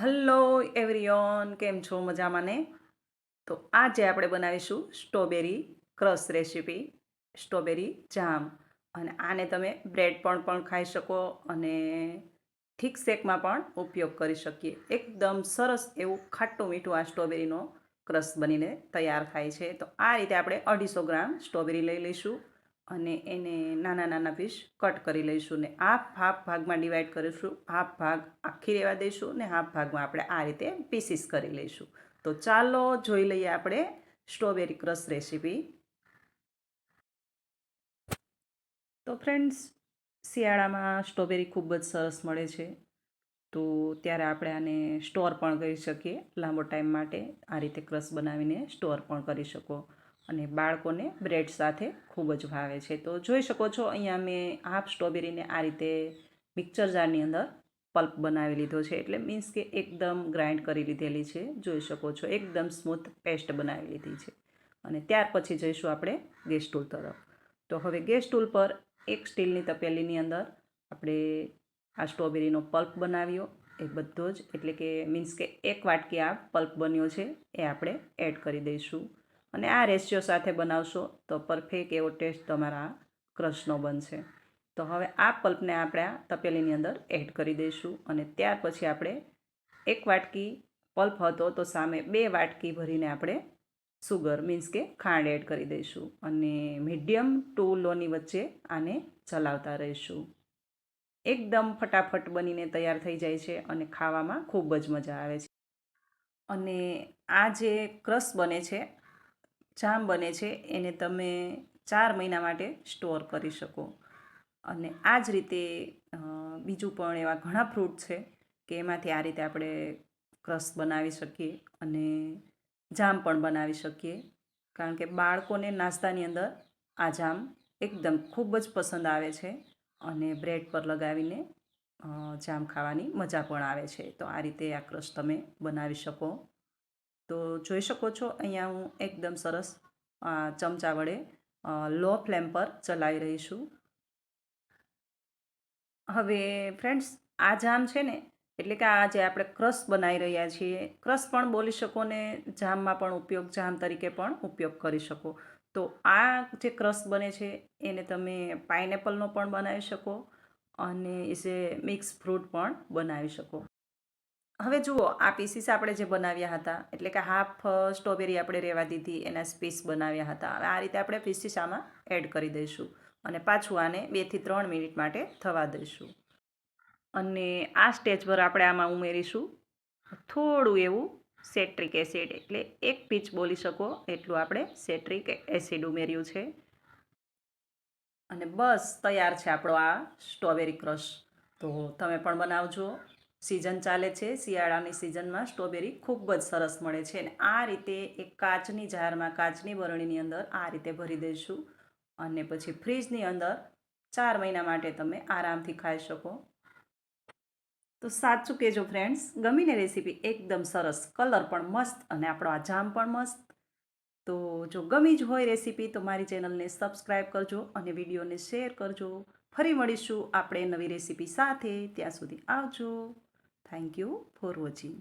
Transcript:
Hello એવરીઓન, કેમ છો? મજામાં ને? તો આજે આપણે બનાવીશું સ્ટ્રોબેરી ક્રશ રેસીપી, સ્ટ્રોબેરી જામ. અને આને તમે બ્રેડ પણ ખાઈ શકો અને થીક શેકમાં પણ ઉપયોગ કરી શકીએ. એકદમ સરસ એવું ખાટું મીઠું આ સ્ટ્રોબેરીનો ક્રશ બનીને તૈયાર થાય છે. તો આ રીતે આપણે 250 ગ્રામ સ્ટ્રોબેરી લઈ લઈશું અને એને નાના નાના પીસ કટ કરી લઈશું ને હાફ ભાગમાં ડિવાઈડ કરીશું. હાફ ભાગ આખી રહેવા દઈશું ને હાફ ભાગમાં આપણે આ રીતે પીસીસ કરી લઈશું. તો ચાલો જોઈ લઈએ આપણે સ્ટ્રોબેરી ક્રશ રેસીપી. તો ફ્રેન્ડ્સ, શિયાળામાં સ્ટ્રોબેરી ખૂબ જ સરસ મળે છે. તો ત્યારે આપણે આને સ્ટોર પણ કરી શકીએ લાંબો ટાઈમ માટે. આ રીતે ક્રશ બનાવીને સ્ટોર પણ કરી શકો અને બાળકોને બ્રેડ સાથે ખૂબ જ ભાવે છે. તો જોઈ શકો છો અહીંયા મેં હાફ સ્ટ્રોબેરીને આ રીતે મિક્સર જારની અંદર પલ્પ બનાવી લીધો છે, એટલે મીન્સ કે એકદમ ગ્રાઇન્ડ કરી લીધેલી છે. જોઈ શકો છો એકદમ સ્મૂથ પેસ્ટ બનાવી લીધી છે. અને ત્યાર પછી જઈશું આપણે ગેસ ટૂલ તરફ. તો હવે ગેસ ટૂલ પર એક સ્ટીલની તપેલીની અંદર આપણે આ સ્ટ્રોબેરીનો પલ્પ બનાવ્યો એ બધો જ, એટલે કે મીન્સ કે એક વાટકી આ પલ્પ બન્યો છે એ આપણે એડ કરી દઈશું. અને આ રેશિયો સાથે બનાવશો તો પરફેક્ટ એવો ટેસ્ટ તમારા ક્રશનો બનશે. તો હવે આ પલ્પને આપણે આ તપેલીની અંદર એડ કરી દઈશું અને ત્યાર પછી આપણે એક વાટકી પલ્પ હતો તો સામે 2 વાટકી ભરીને આપણે સુગર મીન્સ કે ખાંડ એડ કરી દઈશું અને મીડિયમ ટુ લોની વચ્ચે આને ચલાવતા રહીશું. એકદમ ફટાફટ બનીને તૈયાર થઈ જાય છે અને ખાવામાં ખૂબ જ મજા આવે છે. અને આ જે ક્રશ બને છે, જામ બને છે, એને તમે 4 મહિના માટે સ્ટોર કરી શકો. અને આ જ રીતે બીજું પણ એવા ઘણા ફ્રૂટ છે કે એમાંથી આ રીતે આપણે ક્રશ બનાવી શકીએ અને જામ પણ બનાવી શકીએ. કારણ કે બાળકોને નાસ્તાની અંદર આ જામ એકદમ ખૂબ જ પસંદ આવે છે અને બ્રેડ પર લગાવીને જામ ખાવાની મજા પણ આવે છે. તો આ રીતે આ ક્રશ તમે બનાવી શકો. તો જોઈ શકો છો અહીંયા હું એકદમ સરસ ચમચા વડે લો ફ્લેમ પર ચલાવી રહી છું. હવે ફ્રેન્ડ્સ, આ જામ છે ને, એટલે કે આ જે આપણે ક્રશ બનાવી રહ્યા છીએ, ક્રશ પણ બોલી શકો ને જામમાં પણ ઉપયોગ, જામ તરીકે પણ ઉપયોગ કરી શકો. તો આ જે ક્રશ બને છે એને તમે પાઇનેપલનો પણ બનાવી શકો અને જે મિક્સ ફ્રૂટ પણ બનાવી શકો. હવે જુઓ, આ પીસીસ આપણે જે બનાવ્યા હતા, એટલે કે હાફ સ્ટ્રોબેરી આપણે રહેવા દીધી, એના પીસ બનાવ્યા હતા. હવે આ રીતે આપણે પીસીસ આમાં એડ કરી દઈશું અને પાછું આને 2 થી 3 મિનિટ માટે થવા દઈશું. અને આ સ્ટેજ પર આપણે આમાં ઉમેરીશું થોડું એવું સેટ્રિક એસિડ, એટલે 1 પીંચ બોલી શકો એટલું આપણે સેટ્રિક એસિડ ઉમેર્યું છે. અને બસ તૈયાર છે આપણો આ સ્ટ્રોબેરી ક્રશ. તો તમે પણ બનાવજો. સિઝન ચાલે છે, શિયાળાની સિઝનમાં સ્ટ્રોબેરી ખૂબ જ સરસ મળે છે. અને આ રીતે એક કાચની જારમાં, કાચની બરણીની અંદર આ રીતે ભરી દઈશું અને પછી ફ્રીજની અંદર 4 મહિના માટે તમે આરામથી ખાઈ શકો. તો સાચું કહેજો ફ્રેન્ડ્સ, ગમીને રેસીપી? એકદમ સરસ, કલર પણ મસ્ત અને આપણો આ જામ પણ મસ્ત. તો જો ગમી જ હોય રેસીપી તો મારી ચેનલને સબસ્ક્રાઈબ કરજો અને વિડીયોને શેર કરજો. ફરી મળીશું આપણે નવી રેસીપી સાથે. ત્યાં સુધી આવજો. Thank you for watching.